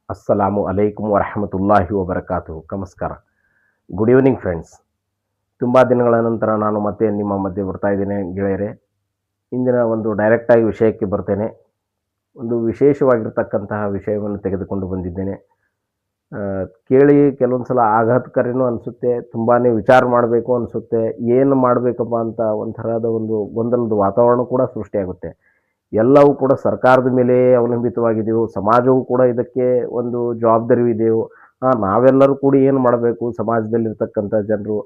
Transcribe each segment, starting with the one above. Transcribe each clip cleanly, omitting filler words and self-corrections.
ಅಸ್ಸಲಾಮು ಅಲೈಕುಮ್ ವರಹಮತುಲ್ಲಾಹಿ ವಬರಕಾತು. ನಮಸ್ಕಾರ. Good evening friends. ತುಂಬ ದಿನಗಳ ನಂತರ ನಾನು ಮತ್ತೆ ನಿಮ್ಮ ಮಧ್ಯೆ ಬರ್ತಾ ಇದ್ದೇನೆ ಗೆಳೆಯರೆ. ಇಂದಿನ ಒಂದು ಡೈರೆಕ್ಟಾಗಿ ವಿಷಯಕ್ಕೆ ಬರ್ತೇನೆ. ಒಂದು ವಿಶೇಷವಾಗಿರ್ತಕ್ಕಂತಹ ವಿಷಯವನ್ನು ತೆಗೆದುಕೊಂಡು ಬಂದಿದ್ದೇನೆ. ಕೇಳಿ ಕೆಲವೊಂದು ಸಲ ಆಘಾತಕಾರಿನೂ ಅನಿಸುತ್ತೆ, ತುಂಬಾ ವಿಚಾರ ಮಾಡಬೇಕು ಅನಿಸುತ್ತೆ, ಏನು ಮಾಡಬೇಕಪ್ಪ ಅಂತ ಒಂಥರದ ಒಂದು ಗೊಂದಲದ ವಾತಾವರಣ ಕೂಡ ಸೃಷ್ಟಿಯಾಗುತ್ತೆ. ಎಲ್ಲವೂ ಕೂಡ ಸರ್ಕಾರದ ಮೇಲೆ ಅವಲಂಬಿತವಾಗಿದೆಯೋ, ಸಮಾಜವೂ ಕೂಡ ಇದಕ್ಕೆ ಒಂದು ಜವಾಬ್ದಾರಿ ಇದೆಯೋ, ನಾವೆಲ್ಲರೂ ಕೂಡಿ ಏನು ಮಾಡಬೇಕು, ಸಮಾಜದಲ್ಲಿರ್ತಕ್ಕಂಥ ಜನರು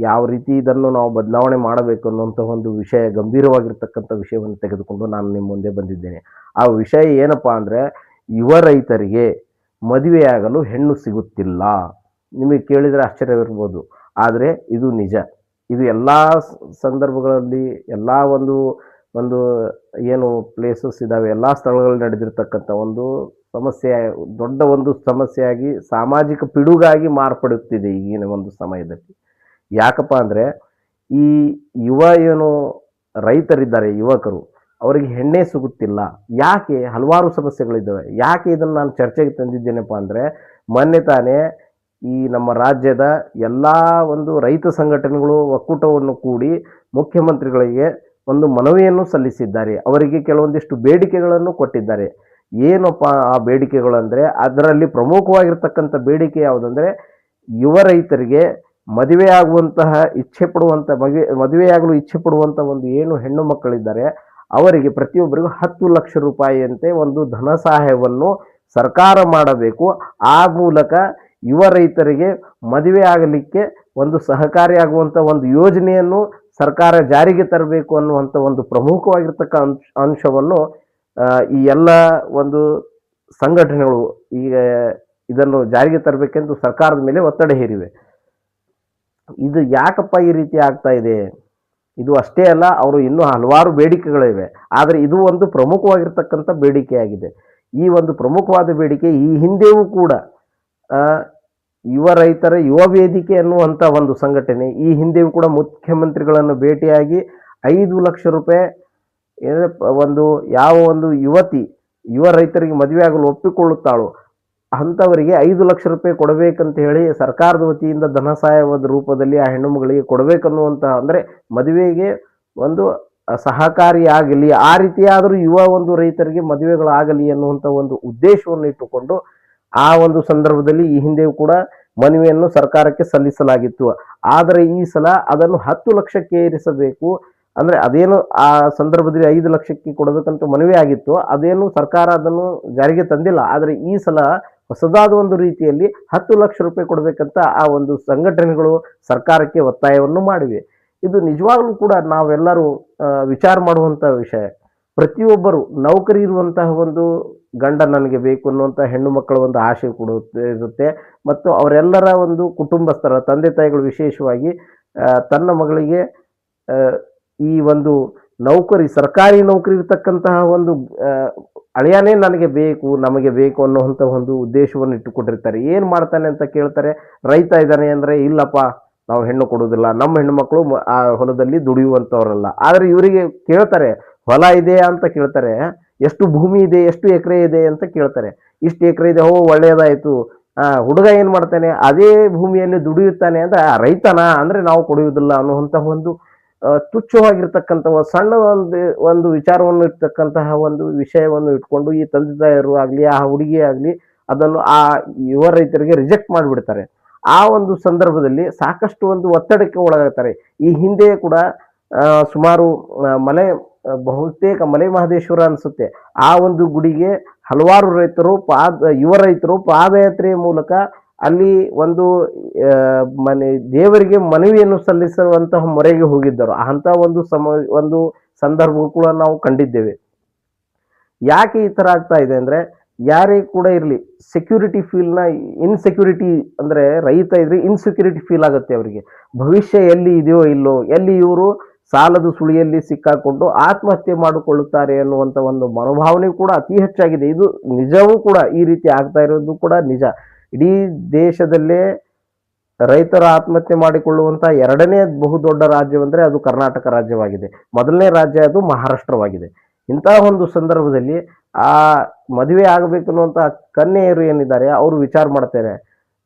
ಯಾವ ರೀತಿ ಇದನ್ನು ನಾವು ಬದಲಾವಣೆ ಮಾಡಬೇಕು ಅನ್ನುವಂಥ ಒಂದು ವಿಷಯ, ಗಂಭೀರವಾಗಿರ್ತಕ್ಕಂಥ ವಿಷಯವನ್ನು ತೆಗೆದುಕೊಂಡು ನಾನು ನಿಮ್ಮ ಮುಂದೆ ಬಂದಿದ್ದೇನೆ. ಆ ವಿಷಯ ಏನಪ್ಪ ಅಂದರೆ, ಯುವ ರೈತರಿಗೆ ಮದುವೆಯಾಗಲು ಹೆಣ್ಣು ಸಿಗುತ್ತಿಲ್ಲ. ನಿಮಗೆ ಕೇಳಿದರೆ ಆಶ್ಚರ್ಯವಿರ್ಬೋದು, ಆದರೆ ಇದು ನಿಜ. ಇದು ಎಲ್ಲ ಸಂದರ್ಭಗಳಲ್ಲಿ, ಎಲ್ಲ ಒಂದು ಒಂದು ಏನು ಪ್ಲೇಸಸ್ ಇದ್ದಾವೆ, ಎಲ್ಲ ಸ್ಥಳಗಳಲ್ಲಿ ನಡೆದಿರ್ತಕ್ಕಂಥ ಒಂದು ಸಮಸ್ಯೆ, ದೊಡ್ಡ ಒಂದು ಸಮಸ್ಯೆಯಾಗಿ ಸಾಮಾಜಿಕ ಪಿಡುಗಾಗಿ ಮಾರ್ಪಡುತ್ತಿದೆ ಈಗಿನ ಒಂದು ಸಮಯದಲ್ಲಿ. ಯಾಕಪ್ಪ ಅಂದರೆ, ಈ ಯುವ ಏನು ರೈತರಿದ್ದಾರೆ, ಯುವಕರು, ಅವರಿಗೆ ಹೆಣ್ಣೇ ಸಿಗುತ್ತಿಲ್ಲ. ಯಾಕೆ? ಹಲವಾರು ಸಮಸ್ಯೆಗಳಿದ್ದಾವೆ. ಯಾಕೆ ಇದನ್ನು ನಾನು ಚರ್ಚೆಗೆ ತಂದಿದ್ದೇನಪ್ಪ ಅಂದರೆ, ಮೊನ್ನೆ ತಾನೇ ಈ ನಮ್ಮ ರಾಜ್ಯದ ಎಲ್ಲ ಒಂದು ರೈತ ಸಂಘಟನೆಗಳು ಒಕ್ಕೂಟವನ್ನು ಕೂಡಿ ಮುಖ್ಯಮಂತ್ರಿಗಳಿಗೆ ಒಂದು ಮನವಿಯನ್ನು ಸಲ್ಲಿಸಿದ್ದಾರೆ. ಅವರಿಗೆ ಕೆಲವೊಂದಿಷ್ಟು ಬೇಡಿಕೆಗಳನ್ನು ಕೊಟ್ಟಿದ್ದಾರೆ. ಏನಪ್ಪ ಆ ಬೇಡಿಕೆಗಳು ಅಂದರೆ, ಅದರಲ್ಲಿ ಪ್ರಮುಖವಾಗಿರ್ತಕ್ಕಂಥ ಬೇಡಿಕೆ ಯಾವುದಂದರೆ, ಯುವ ರೈತರಿಗೆ ಮದುವೆಯಾಗುವಂತಹ ಇಚ್ಛೆ ಪಡುವಂಥ ಮದುವೆಯಾಗಲು ಇಚ್ಛೆ ಪಡುವಂಥ ಒಂದು ಏನು ಹೆಣ್ಣು ಮಕ್ಕಳಿದ್ದಾರೆ, ಅವರಿಗೆ ಪ್ರತಿಯೊಬ್ಬರಿಗೂ 10 ಲಕ್ಷ ರೂಪಾಯಿಯಂತೆ ಒಂದು ಧನ ಸಹಾಯವನ್ನು ಸರ್ಕಾರ ಮಾಡಬೇಕು. ಆ ಮೂಲಕ ಯುವ ರೈತರಿಗೆ ಮದುವೆ ಆಗಲಿಕ್ಕೆ ಒಂದು ಸಹಕಾರಿಯಾಗುವಂಥ ಒಂದು ಯೋಜನೆಯನ್ನು ಸರ್ಕಾರ ಜಾರಿಗೆ ತರಬೇಕು ಅನ್ನುವಂಥ ಒಂದು ಪ್ರಮುಖವಾಗಿರ್ತಕ್ಕ ಅಂಶವನ್ನು ಈ ಎಲ್ಲ ಒಂದು ಸಂಘಟನೆಗಳು ಈಗ ಇದನ್ನು ಜಾರಿಗೆ ತರಬೇಕೆಂದು ಸರ್ಕಾರದ ಮೇಲೆ ಒತ್ತಡ ಹೇರಿವೆ. ಇದು ಯಾಕಪ್ಪ ಈ ರೀತಿ ಆಗ್ತಾ ಇದೆ? ಇದು ಅಷ್ಟೇ ಅಲ್ಲ, ಅವರು ಇನ್ನೂ ಹಲವಾರು ಬೇಡಿಕೆಗಳಿವೆ. ಆದರೆ ಇದು ಒಂದು ಪ್ರಮುಖವಾಗಿರ್ತಕ್ಕಂಥ ಬೇಡಿಕೆಯಾಗಿದೆ. ಈ ಒಂದು ಪ್ರಮುಖವಾದ ಬೇಡಿಕೆ ಈ ಹಿಂದೆಯೂ ಕೂಡ ಯುವ ರೈತರ ಯುವ ವೇದಿಕೆ ಅನ್ನುವಂಥ ಒಂದು ಸಂಘಟನೆ ಈ ಹಿಂದೆಯೂ ಕೂಡ ಮುಖ್ಯಮಂತ್ರಿಗಳನ್ನು ಭೇಟಿಯಾಗಿ 5 ಲಕ್ಷ ರೂಪಾಯಿ ಒಂದು ಯಾವ ಒಂದು ಯುವತಿ ಯುವ ರೈತರಿಗೆ ಮದುವೆ ಆಗಲು ಒಪ್ಪಿಕೊಳ್ಳುತ್ತಾಳೋ ಅಂಥವರಿಗೆ 5 ಲಕ್ಷ ರೂಪಾಯಿ ಕೊಡಬೇಕಂತ ಹೇಳಿ ಸರ್ಕಾರದ ವತಿಯಿಂದ ಧನ ಸಹಾಯವಾದ ರೂಪದಲ್ಲಿ ಆ ಹೆಣ್ಣು ಮಗಳಿಗೆ ಕೊಡಬೇಕನ್ನುವಂಥ, ಅಂದರೆ ಮದುವೆಗೆ ಒಂದು ಸಹಕಾರಿಯಾಗಲಿ, ಆ ರೀತಿಯಾದರೂ ಯುವ ಒಂದು ರೈತರಿಗೆ ಮದುವೆಗಳಾಗಲಿ ಅನ್ನುವಂಥ ಒಂದು ಉದ್ದೇಶವನ್ನು ಇಟ್ಟುಕೊಂಡು ಆ ಒಂದು ಸಂದರ್ಭದಲ್ಲಿ ಈ ಹಿಂದೆಯೂ ಕೂಡ ಮನವಿಯನ್ನು ಸರ್ಕಾರಕ್ಕೆ ಸಲ್ಲಿಸಲಾಗಿತ್ತು. ಆದರೆ ಈ ಸಲ ಅದನ್ನು 10 ಲಕ್ಷಕ್ಕೆ ಏರಿಸಬೇಕು. ಅಂದರೆ ಅದೇನು ಆ ಸಂದರ್ಭದಲ್ಲಿ 5 ಲಕ್ಷಕ್ಕೆ ಕೊಡಬೇಕಂತ ಮನವಿ ಆಗಿತ್ತು, ಅದೇನು ಸರ್ಕಾರ ಅದನ್ನು ಜಾರಿಗೆ ತಂದಿಲ್ಲ. ಆದರೆ ಈ ಸಲ ಹೊಸದಾದ ಒಂದು ರೀತಿಯಲ್ಲಿ 10 ಲಕ್ಷ ರೂಪಾಯಿ ಕೊಡಬೇಕಂತ ಆ ಒಂದು ಸಂಘಟನೆಗಳು ಸರ್ಕಾರಕ್ಕೆ ಒತ್ತಾಯವನ್ನು ಮಾಡಿವೆ. ಇದು ನಿಜವಾಗ್ಲೂ ಕೂಡ ನಾವೆಲ್ಲರೂ ವಿಚಾರ ಮಾಡುವಂಥ ವಿಷಯ. ಪ್ರತಿಯೊಬ್ಬರು ನೌಕರಿ ಇರುವಂತಹ ಒಂದು ಗಂಡ ನನಗೆ ಬೇಕು ಅನ್ನುವಂಥ ಹೆಣ್ಣು ಮಕ್ಕಳ ಒಂದು ಆಶೆ ಇರುತ್ತೆ. ಮತ್ತು ಅವರೆಲ್ಲರ ಒಂದು ಕುಟುಂಬಸ್ಥರ ತಂದೆ ತಾಯಿಗಳು ವಿಶೇಷವಾಗಿ ತನ್ನ ಮಗಳಿಗೆ ಈ ಒಂದು ನೌಕರಿ, ಸರ್ಕಾರಿ ನೌಕರಿ ಇರತಕ್ಕಂತಹ ಒಂದು ಅಳಿಯಾನೇ ನಮಗೆ ಬೇಕು, ನಮಗೆ ಬೇಕು ಅನ್ನುವಂಥ ಒಂದು ಉದ್ದೇಶವನ್ನು ಇಟ್ಟುಕೊಂಡಿರ್ತಾರೆ. ಏನು ಮಾಡ್ತಾನೆ ಅಂತ ಕೇಳ್ತಾರೆ. ರೈತ ಇದ್ದಾನೆ ಅಂದರೆ, ಇಲ್ಲಪ್ಪ ನಾವು ಹೆಣ್ಣು ಕೊಡುವುದಿಲ್ಲ, ನಮ್ಮ ಹೆಣ್ಣು ಮಕ್ಕಳು ಆ ಹೊಲದಲ್ಲಿ ದುಡಿಯುವಂಥವ್ರಲ್ಲ. ಆದರೆ ಇವರಿಗೆ ಕೇಳ್ತಾರೆ, ಹೊಲ ಇದೆ ಅಂತ ಕೇಳ್ತಾರೆ, ಎಷ್ಟು ಭೂಮಿ ಇದೆ, ಎಷ್ಟು ಎಕರೆ ಇದೆ ಅಂತ ಕೇಳ್ತಾರೆ. ಇಷ್ಟು ಎಕರೆ ಇದೆ, ಒಳ್ಳೆಯದಾಯಿತು. ಹುಡುಗ ಏನು ಮಾಡ್ತಾನೆ, ಅದೇ ಭೂಮಿಯಲ್ಲಿ ದುಡಿಯುತ್ತಾನೆ ಅಂದರೆ ರೈತನ ಅಂದರೆ ನಾವು ಕೊಡುವುದಿಲ್ಲ ಅನ್ನುವಂಥ ಒಂದು ತುಚ್ಛವಾಗಿರ್ತಕ್ಕಂಥ ಸಣ್ಣ ಒಂದು ವಿಚಾರವನ್ನು ಇರ್ತಕ್ಕಂತಹ ಒಂದು ವಿಷಯವನ್ನು ಇಟ್ಕೊಂಡು ಈ ತಂದೆ ತಾಯರು ಆಗಲಿ, ಆ ಹುಡುಗಿ ಆಗಲಿ, ಅದನ್ನು ಆ ಯುವ ರೈತರಿಗೆ ರಿಜೆಕ್ಟ್ ಮಾಡಿಬಿಡ್ತಾರೆ. ಆ ಒಂದು ಸಂದರ್ಭದಲ್ಲಿ ಸಾಕಷ್ಟು ಒಂದು ಒತ್ತಡಕ್ಕೆ ಒಳಗಾಗ್ತಾರೆ. ಈ ಹಿಂದೆ ಕೂಡ ಸುಮಾರು ಬಹುತೇಕ ಮಲೆ ಮಹದೇಶ್ವರ ಅನಿಸುತ್ತೆ, ಆ ಒಂದು ಗುಡಿಗೆ ಹಲವಾರು ರೈತರು ಯುವ ರೈತರು ಪಾದಯಾತ್ರೆಯ ಮೂಲಕ ಅಲ್ಲಿ ಒಂದು ದೇವರಿಗೆ ಮನವಿಯನ್ನು ಸಲ್ಲಿಸುವಂತಹ ಮೊರೆಗೆ ಹೋಗಿದ್ದರು. ಅಂಥ ಒಂದು ಸಂದರ್ಭ ಕೂಡ ನಾವು ಕಂಡಿದ್ದೇವೆ. ಯಾಕೆ ಈ ಥರ ಆಗ್ತಾ ಇದೆ ಅಂದರೆ, ಯಾರೇ ಕೂಡ ಇರಲಿ ಸೆಕ್ಯೂರಿಟಿ ಫೀಲ್ನ ಇನ್ಸೆಕ್ಯೂರಿಟಿ, ಅಂದರೆ ರೈತ ಇದ್ರೆ ಇನ್ಸೆಕ್ಯೂರಿಟಿ ಫೀಲ್ ಆಗುತ್ತೆ ಅವರಿಗೆ. ಭವಿಷ್ಯ ಎಲ್ಲಿ ಇದೆಯೋ ಇಲ್ಲೋ, ಎಲ್ಲಿ ಇವರು ಸಾಲದ ಸುಳಿಯಲ್ಲಿ ಸಿಕ್ಕಾಕೊಂಡು ಆತ್ಮಹತ್ಯೆ ಮಾಡಿಕೊಳ್ಳುತ್ತಾರೆ ಅನ್ನುವಂಥ ಒಂದು ಮನೋಭಾವನೆ ಕೂಡ ಅತಿ ಹೆಚ್ಚಾಗಿದೆ. ಇದು ನಿಜವೂ ಕೂಡ, ಈ ರೀತಿ ಆಗ್ತಾ ಇರೋದು ಕೂಡ ನಿಜ. ಇಡೀ ದೇಶದಲ್ಲೇ ರೈತರ ಆತ್ಮಹತ್ಯೆ ಮಾಡಿಕೊಳ್ಳುವಂಥ 2ನೇ ಬಹುದೊಡ್ಡ ರಾಜ್ಯವೆಂದರೆ ಅದು ಕರ್ನಾಟಕ ರಾಜ್ಯವಾಗಿದೆ. ಮೊದಲನೇ ರಾಜ್ಯ ಅದು ಮಹಾರಾಷ್ಟ್ರವಾಗಿದೆ. ಇಂತಹ ಒಂದು ಸಂದರ್ಭದಲ್ಲಿ ಆ ಮದುವೆ ಆಗಬೇಕು ಅನ್ನುವಂಥ ಕನ್ಯೆಯರು ಏನಿದ್ದಾರೆ ಅವರು ವಿಚಾರ ಮಾಡ್ತಾರೆ.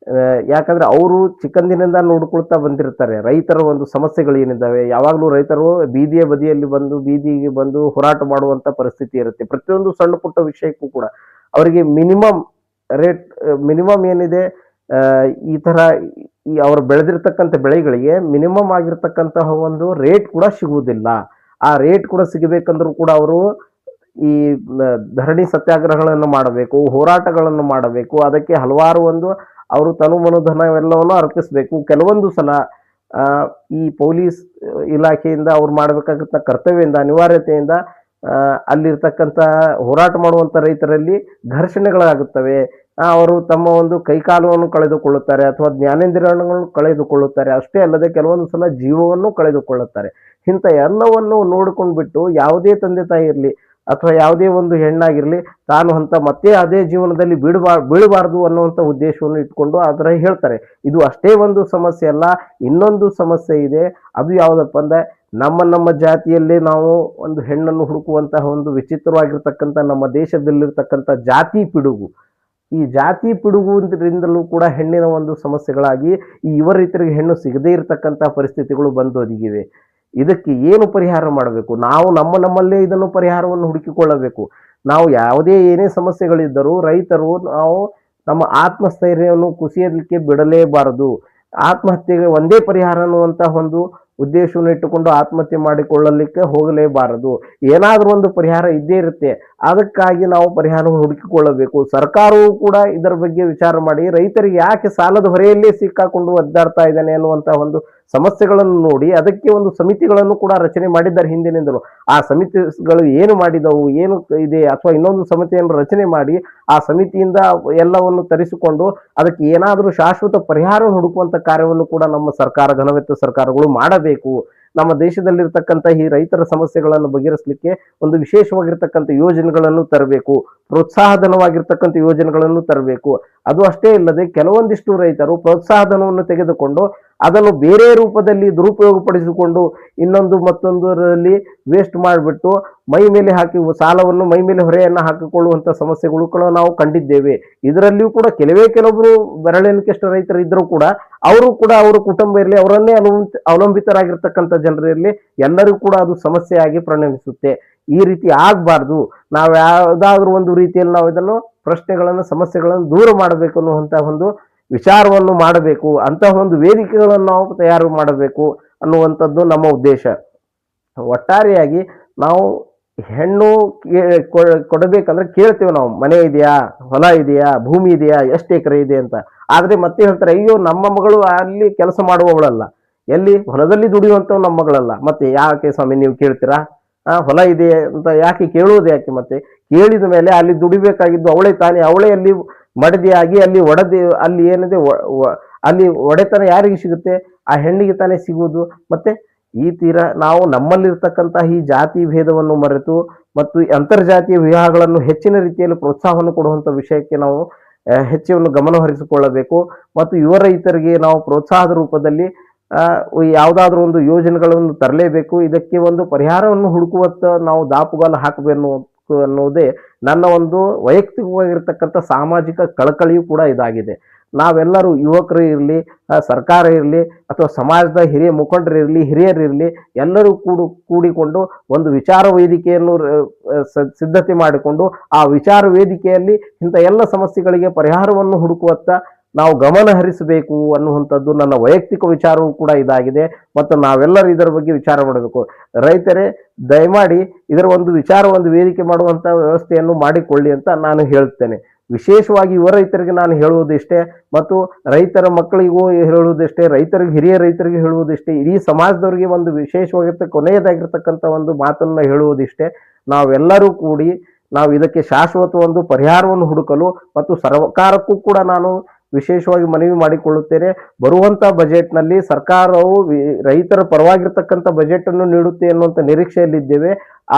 ಯಾಕಂದ್ರೆ ಅವರು ಚಿಕ್ಕಂದಿನಿಂದ ನೋಡ್ಕೊಳ್ತಾ ಬಂದಿರ್ತಾರೆ ರೈತರ ಒಂದು ಸಮಸ್ಯೆಗಳು ಏನಿದ್ದಾವೆ. ಯಾವಾಗಲೂ ರೈತರು ಬೀದಿಯ ಬದಿಯಲ್ಲಿ ಬಂದು ಬೀದಿಗೆ ಬಂದು ಹೋರಾಟ ಮಾಡುವಂತ ಪರಿಸ್ಥಿತಿ ಇರುತ್ತೆ. ಪ್ರತಿಯೊಂದು ಸಣ್ಣ ಪುಟ್ಟ ವಿಷಯಕ್ಕೂ ಕೂಡ ಅವರಿಗೆ ರೇಟ್ ಮಿನಿಮಮ್ ಏನಿದೆ, ಈ ತರ ಅವರು ಬೆಳೆದಿರ್ತಕ್ಕಂಥ ಬೆಳೆಗಳಿಗೆ ಮಿನಿಮಮ್ ಆಗಿರ್ತಕ್ಕಂತಹ ಒಂದು ರೇಟ್ ಕೂಡ ಸಿಗುವುದಿಲ್ಲ. ಆ ರೇಟ್ ಕೂಡ ಸಿಗಬೇಕಂದ್ರೂ ಕೂಡ ಅವರು ಈ ಧರಣಿ ಸತ್ಯಾಗ್ರಹಗಳನ್ನು ಮಾಡಬೇಕು, ಹೋರಾಟಗಳನ್ನು ಮಾಡಬೇಕು. ಅದಕ್ಕೆ ಹಲವಾರು ಒಂದು ಅವರು ತನು ಮನುಧನವೆಲ್ಲವನ್ನು ಅರ್ಪಿಸಬೇಕು. ಕೆಲವೊಂದು ಸಲ ಈ ಪೊಲೀಸ್ ಇಲಾಖೆಯಿಂದ ಅವ್ರು ಮಾಡಬೇಕಾದಂಥ ಕರ್ತವ್ಯದಿಂದ ಅನಿವಾರ್ಯತೆಯಿಂದ ಅಲ್ಲಿರ್ತಕ್ಕಂಥ ಹೋರಾಟ ಮಾಡುವಂಥ ರೈತರಲ್ಲಿ ಘರ್ಷಣೆಗಳಾಗುತ್ತವೆ. ಅವರು ತಮ್ಮ ಒಂದು ಕೈಕಾಲುವನ್ನು ಕಳೆದುಕೊಳ್ಳುತ್ತಾರೆ ಅಥವಾ ಜ್ಞಾನೇಂದ್ರಿಯಗಳನ್ನು ಕಳೆದುಕೊಳ್ಳುತ್ತಾರೆ. ಅಷ್ಟೇ ಅಲ್ಲದೆ ಕೆಲವೊಂದು ಸಲ ಜೀವವನ್ನು ಕಳೆದುಕೊಳ್ಳುತ್ತಾರೆ. ಇಂಥ ಎಲ್ಲವನ್ನು ನೋಡಿಕೊಂಡು ಬಿಟ್ಟು ಯಾವುದೇ ತಂದೆ ತಾಯಿ ಇರಲಿ ಅಥವಾ ಯಾವುದೇ ಒಂದು ಹೆಣ್ಣಾಗಿರಲಿ ತಾನು ಅಂತ ಮತ್ತೆ ಅದೇ ಜೀವನದಲ್ಲಿ ಬೀಳಬಾರದು ಅನ್ನುವಂಥ ಉದ್ದೇಶವನ್ನು ಇಟ್ಕೊಂಡು ಅದರ ಹೇಳ್ತಾರೆ. ಇದು ಅಷ್ಟೇ ಒಂದು ಸಮಸ್ಯೆ ಅಲ್ಲ, ಇನ್ನೊಂದು ಸಮಸ್ಯೆ ಇದೆ. ಅದು ಯಾವುದಪ್ಪ ಅಂದ್ರೆ ನಮ್ಮ ಜಾತಿಯಲ್ಲೇ ನಾವು ಒಂದು ಹೆಣ್ಣನ್ನು ಹುಡುಕುವಂತಹ ಒಂದು ವಿಚಿತ್ರವಾಗಿರ್ತಕ್ಕಂಥ ನಮ್ಮ ದೇಶದಲ್ಲಿರ್ತಕ್ಕಂಥ ಜಾತಿ ಪಿಡುಗು. ಈ ಜಾತಿ ಪಿಡುಗುರಿಂದಲೂ ಕೂಡ ಹೆಣ್ಣಿನ ಒಂದು ಸಮಸ್ಯೆಗಳಾಗಿ ಈ ಯುವ ರೈತರಿಗೆ ಹೆಣ್ಣು ಸಿಗದೇ ಇರತಕ್ಕಂಥ ಪರಿಸ್ಥಿತಿಗಳು ಬಂದು ಒದಗಿವೆ. ಇದಕ್ಕೆ ಏನು ಪರಿಹಾರ ಮಾಡಬೇಕು? ನಾವು ನಮ್ಮಲ್ಲೇ ಇದನ್ನು ಪರಿಹಾರವನ್ನು ಹುಡುಕಿಕೊಳ್ಳಬೇಕು. ನಾವು ಯಾವುದೇ ಏನೇ ಸಮಸ್ಯೆಗಳಿದ್ದರೂ ರೈತರು ನಾವು ನಮ್ಮ ಆತ್ಮಸ್ಥೈರ್ಯವನ್ನು ಕುಸಿಯಲಿಕ್ಕೆ ಬಿಡಲೇಬಾರದು. ಆತ್ಮಹತ್ಯೆಗೆ ಒಂದೇ ಪರಿಹಾರ ಅನ್ನುವಂತಹ ಒಂದು ಉದ್ದೇಶವನ್ನು ಇಟ್ಟುಕೊಂಡು ಆತ್ಮಹತ್ಯೆ ಮಾಡಿಕೊಳ್ಳಲಿಕ್ಕೆ ಹೋಗಲೇಬಾರದು. ಏನಾದರೂ ಒಂದು ಪರಿಹಾರ ಇದ್ದೇ ಇರುತ್ತೆ. ಅದಕ್ಕಾಗಿ ನಾವು ಪರಿಹಾರವನ್ನು ಹುಡುಕಿಕೊಳ್ಳಬೇಕು. ಸರ್ಕಾರವೂ ಕೂಡ ಇದರ ಬಗ್ಗೆ ವಿಚಾರ ಮಾಡಿ ರೈತರಿಗೆ ಯಾಕೆ ಸಾಲದ ಹೊರೆಯಲ್ಲೇ ಸಿಕ್ಕಾಕೊಂಡು ಒದ್ದಾಡ್ತಾ ಇದ್ದಾನೆ ಅನ್ನುವಂತಹ ಒಂದು ಸಮಸ್ಯೆಗಳನ್ನು ನೋಡಿ ಅದಕ್ಕೆ ಒಂದು ಸಮಿತಿಗಳನ್ನು ಕೂಡ ರಚನೆ ಮಾಡಿದ್ದಾರೆ ಹಿಂದಿನಿಂದಲೂ. ಆ ಸಮಿತಿಗಳು ಏನು ಮಾಡಿದವು, ಏನು ಇದೆ, ಅಥವಾ ಇನ್ನೊಂದು ಸಮಿತಿಯನ್ನು ರಚನೆ ಮಾಡಿ ಆ ಸಮಿತಿಯಿಂದ ಎಲ್ಲವನ್ನು ತರಿಸಿಕೊಂಡು ಅದಕ್ಕೆ ಏನಾದರೂ ಶಾಶ್ವತ ಪರಿಹಾರ ಹುಡುಕುವಂತ ಕಾರ್ಯವನ್ನು ಕೂಡ ನಮ್ಮ ಸರ್ಕಾರ, ಘನವೆತ್ತ ಸರ್ಕಾರಗಳು ಮಾಡಬೇಕು. ನಮ್ಮ ದೇಶದಲ್ಲಿರ್ತಕ್ಕಂಥ ಈ ರೈತರ ಸಮಸ್ಯೆಗಳನ್ನು ಬಗೆಹರಿಸಲಿಕ್ಕೆ ಒಂದು ವಿಶೇಷವಾಗಿರ್ತಕ್ಕಂಥ ಯೋಜನೆಗಳನ್ನು ತರಬೇಕು, ಪ್ರೋತ್ಸಾಹಧನವಾಗಿರ್ತಕ್ಕಂಥ ಯೋಜನೆಗಳನ್ನು ತರಬೇಕು. ಅದು ಅಷ್ಟೇ ಇಲ್ಲದೆ ಕೆಲವೊಂದಿಷ್ಟು ರೈತರು ಪ್ರೋತ್ಸಾಹಧನವನ್ನು ತೆಗೆದುಕೊಂಡು ಅದನ್ನು ಬೇರೆ ರೂಪದಲ್ಲಿ ದುರುಪಯೋಗಪಡಿಸಿಕೊಂಡು ಇನ್ನೊಂದು ಮತ್ತೊಂದರಲ್ಲಿ ವೇಸ್ಟ್ ಮಾಡಿಬಿಟ್ಟು ಮೈ ಮೇಲೆ ಹಾಕಿ ಸಾಲವನ್ನು ಮೈ ಮೇಲೆ ಹೊರೆಯನ್ನು ಹಾಕಿಕೊಳ್ಳುವಂಥ ಸಮಸ್ಯೆಗಳು ಕೂಡ ನಾವು ಕಂಡಿದ್ದೇವೆ. ಇದರಲ್ಲಿಯೂ ಕೂಡ ಕೆಲವೊಬ್ಬರು ಬೆರಳೆಣಿಕೆಷ್ಟು ರೈತರು ಇದ್ದರೂ ಕೂಡ ಅವರು ಕೂಡ ಅವರ ಕುಟುಂಬ ಇರಲಿ, ಅವರನ್ನೇ ಅವಲಂಬಿತರಾಗಿರ್ತಕ್ಕಂಥ ಜನರಿರಲಿ, ಎಲ್ಲರಿಗೂ ಕೂಡ ಅದು ಸಮಸ್ಯೆಯಾಗಿ ಪರಿಣಮಿಸುತ್ತೆ. ಈ ರೀತಿ ಆಗಬಾರ್ದು. ನಾವು ಯಾವುದಾದ್ರೂ ಒಂದು ರೀತಿಯಲ್ಲಿ ನಾವು ಇದನ್ನು ಪ್ರಶ್ನೆಗಳನ್ನು, ಸಮಸ್ಯೆಗಳನ್ನು ದೂರ ಮಾಡಬೇಕು ಅನ್ನುವಂಥ ಒಂದು ವಿಚಾರವನ್ನು ಮಾಡಬೇಕು. ಅಂತಹ ಒಂದು ವೇದಿಕೆಗಳನ್ನು ನಾವು ತಯಾರು ಮಾಡಬೇಕು ಅನ್ನುವಂಥದ್ದು ನಮ್ಮ ಉದ್ದೇಶ. ಒಟ್ಟಾರೆಯಾಗಿ ನಾವು ಹೆಣ್ಣು ಕೊಡಬೇಕಂದ್ರೆ ಕೇಳ್ತೇವೆ ನಾವು, ಮನೆ ಇದೆಯಾ, ಹೊಲ ಇದೆಯಾ, ಭೂಮಿ ಇದೆಯಾ, ಎಷ್ಟು ಎಕರೆ ಇದೆ ಅಂತ. ಆದ್ರೆ ಮತ್ತೆ ಹೇಳ್ತಾರೆ, ಅಯ್ಯೋ ನಮ್ಮ ಮಗಳು ಅಲ್ಲಿ ಕೆಲಸ ಮಾಡುವವಳಲ್ಲ, ಎಲ್ಲಿ ಹೊಲದಲ್ಲಿ ದುಡಿಯುವಂಥವು ನಮ್ಮ ಮಗಳಲ್ಲ. ಮತ್ತೆ ಯಾಕೆ ಸ್ವಾಮಿ ನೀವು ಕೇಳ್ತೀರಾ? ಹೊಲ ಇದೆ ಅಂತ ಯಾಕೆ ಕೇಳುವುದು? ಯಾಕೆ? ಮತ್ತೆ ಕೇಳಿದ ಮೇಲೆ ಅಲ್ಲಿ ದುಡಿಬೇಕಾಗಿದ್ದು ಅವಳೇ ತಾನೇ, ಅವಳೇ ಅಲ್ಲಿ ಮಡದಿಯಾಗಿ ಅಲ್ಲಿ ಅಲ್ಲಿ ಏನಿದೆ ಅಲ್ಲಿ ಒಡೆತನ ಯಾರಿಗೆ ಸಿಗುತ್ತೆ? ಆ ಹೆಣ್ಣಿಗೆ ತಾನೇ ಸಿಗುವುದು. ಮತ್ತೆ ಈ ತೀರ ನಾವು ನಮ್ಮಲ್ಲಿರ್ತಕ್ಕಂತಹ ಈ ಜಾತಿ ಭೇದವನ್ನು ಮರೆತು ಮತ್ತು ಅಂತರ್ಜಾತೀಯ ವಿವಾಹಗಳನ್ನು ಹೆಚ್ಚಿನ ರೀತಿಯಲ್ಲಿ ಪ್ರೋತ್ಸಾಹವನ್ನು ಕೊಡುವಂಥ ವಿಷಯಕ್ಕೆ ನಾವು ಹೆಚ್ಚಿನ ಗಮನ ಹರಿಸಿಕೊಳ್ಳಬೇಕು. ಮತ್ತು ಯುವ ರೈತರಿಗೆ ನಾವು ಪ್ರೋತ್ಸಾಹದ ರೂಪದಲ್ಲಿ ಯಾವುದಾದ್ರೂ ಒಂದು ಯೋಜನೆಗಳನ್ನು ತರಲೇಬೇಕು. ಇದಕ್ಕೆ ಒಂದು ಪರಿಹಾರವನ್ನು ಹುಡುಕುವತ್ತ ನಾವು ದಾಪುಗಾಲು ಹಾಕಬೇಕು ಅನ್ನೋದೇ ನನ್ನ ಒಂದು ವೈಯಕ್ತಿಕವಾಗಿರ್ತಕ್ಕಂಥ ಸಾಮಾಜಿಕ ಕಳಕಳಿಯೂ ಕೂಡ ಇದಾಗಿದೆ. ನಾವೆಲ್ಲರೂ ಯುವಕರು ಇರಲಿ, ಸರ್ಕಾರ ಇರಲಿ, ಅಥವಾ ಸಮಾಜದ ಹಿರಿಯ ಮುಖಂಡರಿರಲಿ, ಹಿರಿಯರಿರಲಿ, ಎಲ್ಲರೂ ಕೂಡಿಕೊಂಡು ಒಂದು ವಿಚಾರ ವೇದಿಕೆಯನ್ನು ಸಿದ್ಧತೆ ಮಾಡಿಕೊಂಡು ಆ ವಿಚಾರ ವೇದಿಕೆಯಲ್ಲಿ ಇಂಥ ಎಲ್ಲ ಸಮಸ್ಯೆಗಳಿಗೆ ಪರಿಹಾರವನ್ನು ಹುಡುಕುವತ್ತ ನಾವು ಗಮನ ಹರಿಸಬೇಕು ಅನ್ನುವಂಥದ್ದು ನನ್ನ ವೈಯಕ್ತಿಕ ವಿಚಾರವೂ ಕೂಡ ಇದಾಗಿದೆ. ಮತ್ತು ನಾವೆಲ್ಲರೂ ಇದರ ಬಗ್ಗೆ ವಿಚಾರ ಮಾಡಬೇಕು. ರೈತರೇ ದಯಮಾಡಿ ಇದರ ಒಂದು ವೇದಿಕೆ ಮಾಡುವಂಥ ವ್ಯವಸ್ಥೆಯನ್ನು ಮಾಡಿಕೊಳ್ಳಿ ಅಂತ ನಾನು ಹೇಳುತ್ತೇನೆ. ವಿಶೇಷವಾಗಿ ಯುವ ರೈತರಿಗೆ ನಾನು ಹೇಳುವುದಿಷ್ಟೇ, ಮತ್ತು ರೈತರ ಮಕ್ಕಳಿಗೂ ಹೇಳುವುದಿಷ್ಟೇ, ಹಿರಿಯ ರೈತರಿಗೆ ಹೇಳುವುದಿಷ್ಟೇ, ಇಡೀ ಸಮಾಜದವರಿಗೆ ಒಂದು ಕೊನೆಯದಾಗಿರ್ತಕ್ಕಂಥ ಒಂದು ಮಾತನ್ನು ಹೇಳುವುದಿಷ್ಟೇ. ನಾವೆಲ್ಲರೂ ಕೂಡಿ ನಾವು ಇದಕ್ಕೆ ಶಾಶ್ವತ ಒಂದು ಪರಿಹಾರವನ್ನು ಹುಡುಕಲು ಮತ್ತು ಸರ್ಕಾರಕ್ಕೂ ಕೂಡ ನಾನು ವಿಶೇಷವಾಗಿ ಮನವಿ ಮಾಡಿಕೊಳ್ಳುತ್ತೇನೆ. ಬರುವಂತ ಬಜೆಟ್ನಲ್ಲಿ ಸರ್ಕಾರವು ರೈತರ ಪರವಾಗಿರ್ತಕ್ಕಂಥ ಬಜೆಟ್ ಅನ್ನು ನೀಡುತ್ತೆ ಎನ್ನುವಂತ ನಿರೀಕ್ಷೆಯಲ್ಲಿದ್ದೇವೆ.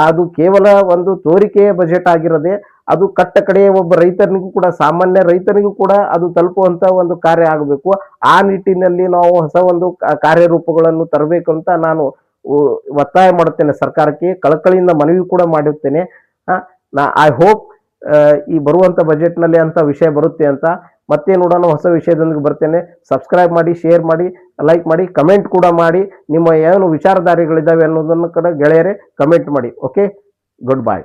ಅದು ಕೇವಲ ಒಂದು ತೋರಿಕೆಯ ಬಜೆಟ್ ಆಗಿರದೆ ಅದು ಕಟ್ಟ ಕಡೆಯ ಒಬ್ಬ ರೈತನಿಗೂ ಕೂಡ, ಸಾಮಾನ್ಯ ರೈತನಿಗೂ ಕೂಡ ಅದು ತಲುಪುವಂತ ಒಂದು ಕಾರ್ಯ ಆಗಬೇಕು. ಆ ನಿಟ್ಟಿನಲ್ಲಿ ನಾವು ಹೊಸ ಒಂದು ಕಾರ್ಯರೂಪಗಳನ್ನು ತರಬೇಕು ಅಂತ ನಾನು ಒತ್ತಾಯ ಮಾಡುತ್ತೇನೆ. ಸರ್ಕಾರಕ್ಕೆ ಕಳಕಳಿಯಿಂದ ಮನವಿ ಕೂಡ ಮಾಡುತ್ತೇನೆ. ಐ ಹೋಪ್ ಈ ಬರುವಂಥ ಬಜೆಟ್ನಲ್ಲಿ ಅಂಥ ವಿಷಯ ಬರುತ್ತೆ ಅಂತ. ಮತ್ತೆ ನೋಡೋಣ ಹೊಸ ವಿಷಯದೊಂದಿಗೆ ಬರ್ತೇನೆ. ಸಬ್ಸ್ಕ್ರೈಬ್ ಮಾಡಿ, ಶೇರ್ ಮಾಡಿ, ಲೈಕ್ ಮಾಡಿ, ಕಮೆಂಟ್ ಕೂಡ ಮಾಡಿ. ನಿಮ್ಮ ಏನು ವಿಚಾರಧಾರೆಗಳಿದ್ದಾವೆ ಅನ್ನೋದನ್ನು ಕೂಡ ಗೆಳೆಯರೇ ಕಮೆಂಟ್ ಮಾಡಿ. ಓಕೆ, ಗುಡ್ ಬಾಯ್.